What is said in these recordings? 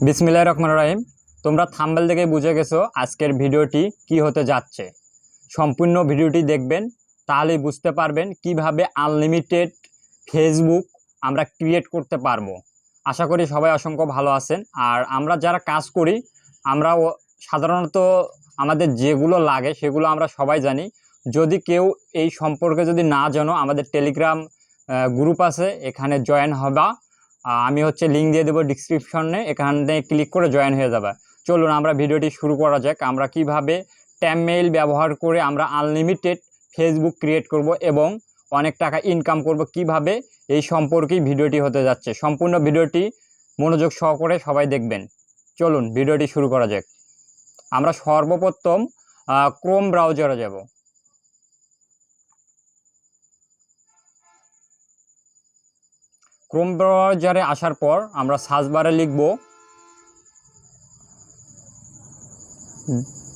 বিসমিল্লাহির রহমানির রহিম। তোমরা থাম্বনেল দেখে বুঝে গেছো আজকের ভিডিওটি কি হতে যাচ্ছে। সম্পূর্ণ ভিডিওটি দেখবেন, তাহলেই বুঝতে পারবেন কিভাবে আনলিমিটেড ফেসবুক আমরা ক্রিয়েট করতে পারবো। আশা করি সবাই অসংখ্য ভালো আছেন। আর আমরা যারা কাজ করি, আমরা সাধারণত আমাদের যেগুলো লাগে সেগুলো আমরা সবাই জানি। যদি কেউ এই সম্পর্কে যদি না জানো, আমাদের টেলিগ্রাম গ্রুপ আছে, এখানে জয়েন হবা। আমি লিঙ্ক দিয়ে দেবো ডিসক্রিপশনে, এখানে ক্লিক করে জয়েন হয়ে যাবে। চলুন আমরা ভিডিওটি শুরু করা যাক। আমরা কিভাবে ট্যাবমেইল ব্যবহার করে আমরা আনলিমিটেড ফেসবুক ক্রিয়েট করব এবং অনেক টাকা ইনকাম করব, কিভাবে এই সম্পর্কেই ভিডিওটি হতে যাচ্ছে। সম্পূর্ণ ভিডিওটি মনোযোগ সহকারে সবাই দেখবেন। চলুন ভিডিওটি শুরু করা যাক। আমরা সর্বপ্রথম ক্রোম ব্রাউজারে যাব। ক্রোম ব্রাউজারে আসার পর আমরা সার্চ বারে লিখব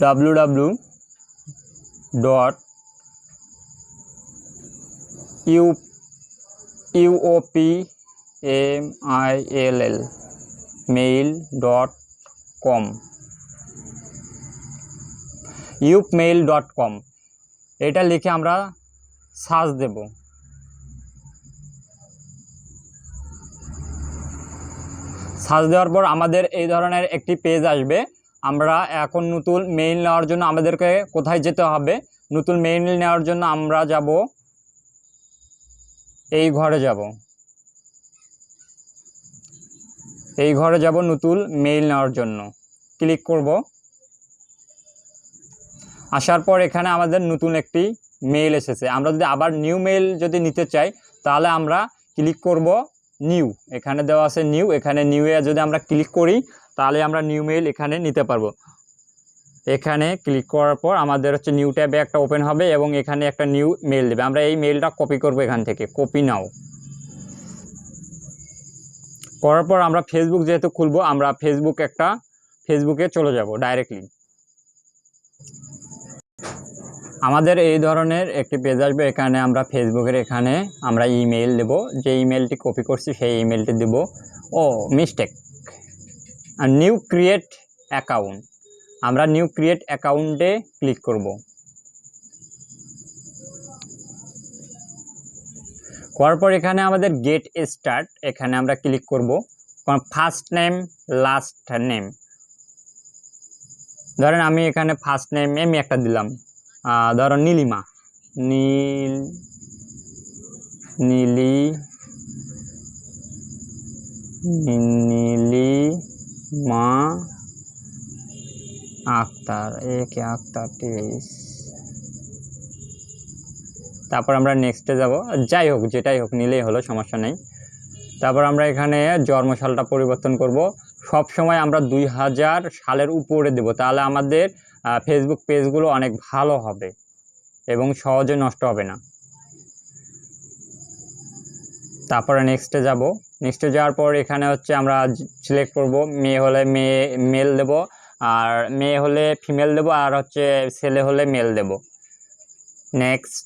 www.upmail.com upmail.com এটা লিখে আমরা সার্চ দেব। সার্চ দেওয়ার পর আমাদের এই ধরনের একটি পেজ আসবে। আমরা এখন নতুন মেইল নেওয়ার জন্য আমাদেরকে কোথায় যেতে হবে? নতুন মেইল নেওয়ার জন্য আমরা যাব এই ঘরে যাব। এই ঘরে যাব নতুন মেইল নেওয়ার জন্য, ক্লিক করব। আসার পর এখানে আমাদের নতুন একটি মেইল এসেছে। আমরা যদি আবার নিউ মেইল যদি নিতে চাই, তাহলে আমরা ক্লিক করব নিউ। এখানে দেওয়া আছে নিউ, এখানে নিউয়ে যদি আমরা ক্লিক করি তাহলে আমরা নিউ মেইল এখানে নিতে পারবো। এখানে ক্লিক করার পর আমাদের নিউ ট্যাবে একটা ওপেন হবে এবং এখানে একটা নিউ মেইল দেবে। আমরা এই মেইলটা কপি করব, এখান থেকে কপি নাও। করার পর আমরা ফেসবুক যেহেতু খুলবো, আমরা ফেসবুকে চলে যাব ডাইরেক্টলি। আমাদের এই ধরনের একটি পেজ আসবে। এখানে আমরা ফেসবুকের এখানে আমরা ইমেল দেব। যে ইমেলটি কপি করছি সেই ইমেলটি দেব। Mistake, new create account. আমরা নিউ ক্রিয়েট অ্যাকাউন্টে ক্লিক করব। করার পর এখানে আমাদের গেট স্টার্ট, এখানে আমরা ক্লিক করব। ফার্স্ট নেম লাস্ট নেম, ধরেন আমি এখানে ফার্স্ট নেম আমি একটা দিলাম, ধরো নীলিমা, নীলিমা আক্তার, আক্তার টিস। তারপর আমরা নেক্সটে যাব। যাই হোক, যেটাই হোক নিলেই হলো, সমস্যা নেই। তারপর আমরা এখানে জন্মসালটা পরিবর্তন করব। সব সময় আমরা 2000 সালের উপরে দেব, তাহলে আমাদের ফেসবুক পেজগুলো অনেক ভালো হবে এবং সহজে নষ্ট হবে না। তারপরে নেক্সটে যাব। নেক্সটে যাওয়ার পর এখানে আমরা সিলেক্ট করব। মেয়ে হলে মেল দেব, আর মেয়ে হলে ফিমেল দেব, আর ছেলে হলে মেল দেব। নেক্সট।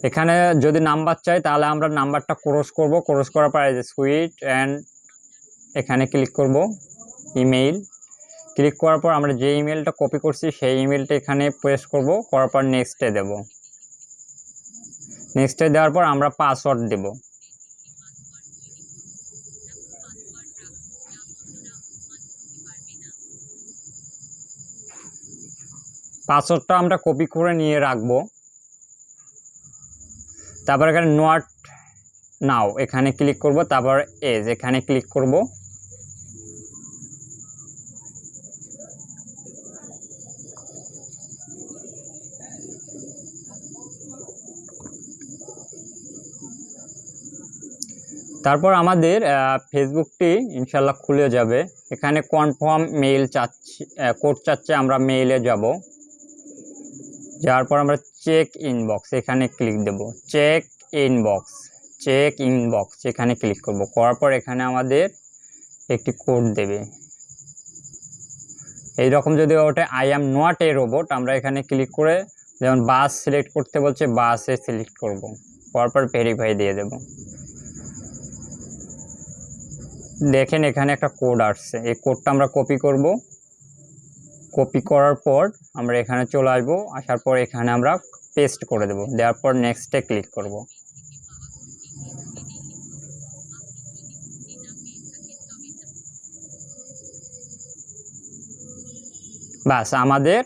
এখানে যদি নাম্বার চাই তাহলে আমরা নাম্বারটা ক্রস করব। ক্রস করার পর সুইট অ্যান্ড এখানে ক্লিক করব। ইমেইল ক্লিক করার পর আমরা যে ইমেলটা কপি করছি সেই ইমেলটা এখানে পেস্ট করব। করার পর নেক্সটে দেব। নেক্সটে দেওয়ার পর আমরা পাসওয়ার্ড দেব। পাসওয়ার্ডটা আমরা কপি করে নিয়ে রাখবো। তারপর এখানে নট নাও এখানে ক্লিক করব। তারপর এজ এখানে ক্লিক করব। তারপর আমাদের ফেসবুকটি ইনশাল্লাহ খুলে যাবে। এখানে কনফার্ম মেইল চাচ্ছে, কোড চাচ্ছে, আমরা মেইলে যাব। যাওয়ার পর আমরা চেক ইনবক্স এখানে ক্লিক দেব। চেক ইনবক্স এখানে ক্লিক করব। করার পর এখানে আমাদের একটি কোড দেবে। এইরকম যদি ওটা I am not a robot, আমরা এখানে ক্লিক করে যেমন বাস সিলেক্ট করতে বলছে বাসে সিলেক্ট করব। করার পর ভেরিফাই দিয়ে দেব। দেখেন এখানে একটা কোড আসছে, এই কোডটা আমরা কপি করব। কপি করার পর আমরা এখানে চলে আসবো, আসার পর এখানে আমরা পেস্ট করে দেব, দেওয়ার পর নেক্সটে ক্লিক করব। বাস আমাদের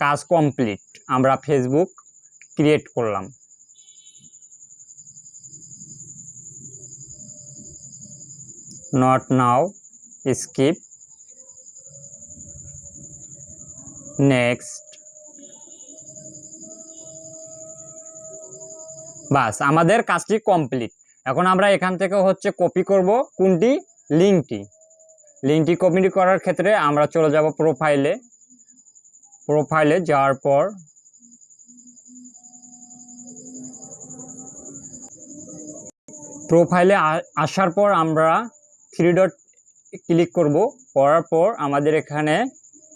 কাজ কমপ্লিট, আমরা ফেসবুক ক্রিয়েট করলাম। Not now, skip, next. বাস আমাদের কাজটি কমপ্লিট। এখন আমরা এখান থেকে হচ্ছে কপি করব কোনটি, লিঙ্কটি কপি করার ক্ষেত্রে আমরা চলে যাব প্রোফাইলে যাওয়ার পর প্রোফাইলে আসার পর আমরা 3 ডট ক্লিক করব, করার পর আমাদের এখানে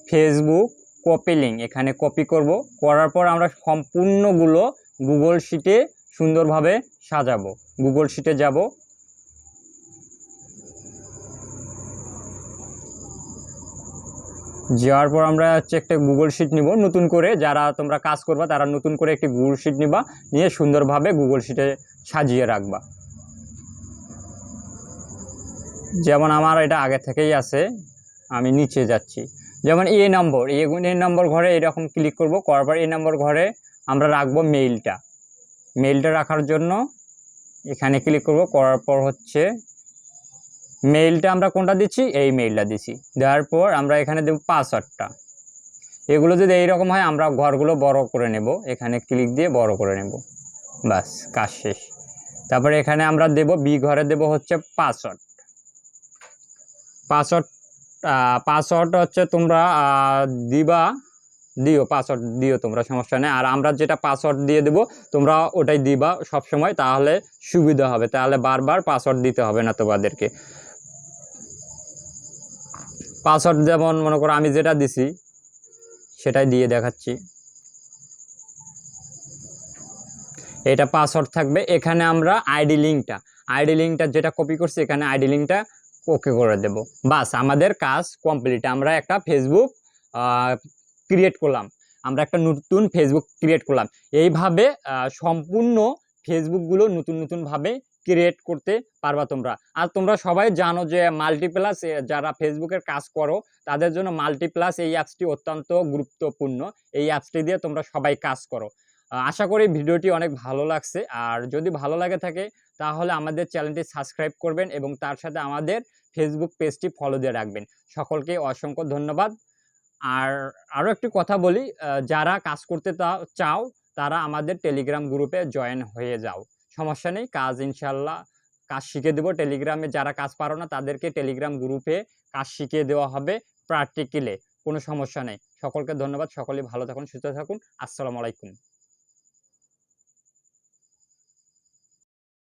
ফেসবুক কপি লিঙ্ক এখানে কপি করব, করার পর আমরা সম্পূর্ণগুলো গুগল শিটে সুন্দরভাবে সাজাবো। গুগল শিটে যাব, যাওয়ার পর আমরা হচ্ছে একটা গুগল শিট নিব নতুন করে, যারা তোমরা কাজ করবা তারা নতুন করে একটি গুগল শিট নিবা, নিয়ে সুন্দরভাবে গুগল শিটে সাজিয়ে রাখবা। যেমন আমার এটা আগে থেকেই আছে, আমি নিচে যাচ্ছি। যেমন এ নম্বর ঘরে এরকম ক্লিক করব, করার পর এ নম্বর ঘরে আমরা রাখবো মেইলটা রাখার জন্য এখানে ক্লিক করব, করার পর হচ্ছে মেইলটা আমরা কোনটা দিচ্ছি, এই মেইলটা দিচ্ছি। দেওয়ার পর আমরা এখানে দেব পাসওয়ার্ডটা। এগুলো যদি এইরকম হয় আমরা ঘরগুলো বড় করে নেব, এখানে ক্লিক দিয়ে বড় করে নেব, বাস কাজ শেষ। তারপরে এখানে আমরা দেব বি ঘরে দেব হচ্ছে পাসওয়ার্ড হচ্ছে তোমরা পাসওয়ার্ড দিও তোমরা, সমস্যা নেই। আর আমরা যেটা পাসওয়ার্ড দিয়ে দেব তোমরা ওটাই দিবা সব সময়, তাহলে সুবিধা হবে, তাহলে বারবার পাসওয়ার্ড দিতে হবে না তোমাদেরকে। পাসওয়ার্ড যেমন মনে করো আমি যেটা দিছি সেটাই দিয়ে দেখাচ্ছি। এটা পাসওয়ার্ড থাকবে। এখানে আমরা আইডি লিঙ্কটা যেটা কপি করছি এখানে আইডি লিঙ্কটা ওকে করে দেব। বাস আমাদের কাজ কমপ্লিট। আমরা একটা ফেসবুক ক্রিয়েট করলাম, আমরা একটা নতুন ফেসবুক ক্রিয়েট করলাম। এইভাবে সম্পূর্ণ ফেসবুকগুলো নতুনভাবে ক্রিয়েট করতে পারবা তোমরা। আর তোমরা সবাই জানো যে মাল্টিপ্লাস, যারা ফেসবুকের কাজ করো তাদের জন্য মাল্টিপ্লাস এই অ্যাপসটি অত্যন্ত গুরুত্বপূর্ণ। এই অ্যাপসটি দিয়ে তোমরা সবাই কাজ করো। আশা করি ভিডিওটি অনেক ভালো লাগছে। আর যদি ভালো লাগে থাকে তাহলে আমাদের চ্যানেলটি সাবস্ক্রাইব করবেন এবং তার সাথে আমাদের ফেসবুক পেজটি ফলো দিয়ে রাখবেন। সকলকে অসংখ্য ধন্যবাদ। আর আরও একটি কথা বলি, যারা কাজ করতে চাও তারা আমাদের টেলিগ্রাম গ্রুপে জয়েন হয়ে যাও, সমস্যা নেই। কাজ ইনশাল্লাহ কাজ শিখে দেবো। টেলিগ্রামে যারা কাজ পারো না তাদেরকে টেলিগ্রাম গ্রুপে কাজ শিখিয়ে দেওয়া হবে প্র্যাকটিক্যালে, কোনো সমস্যা নেই। সকলকে ধন্যবাদ, সকলেই ভালো থাকুন, সুস্থ থাকুন। আসসালামু আলাইকুম।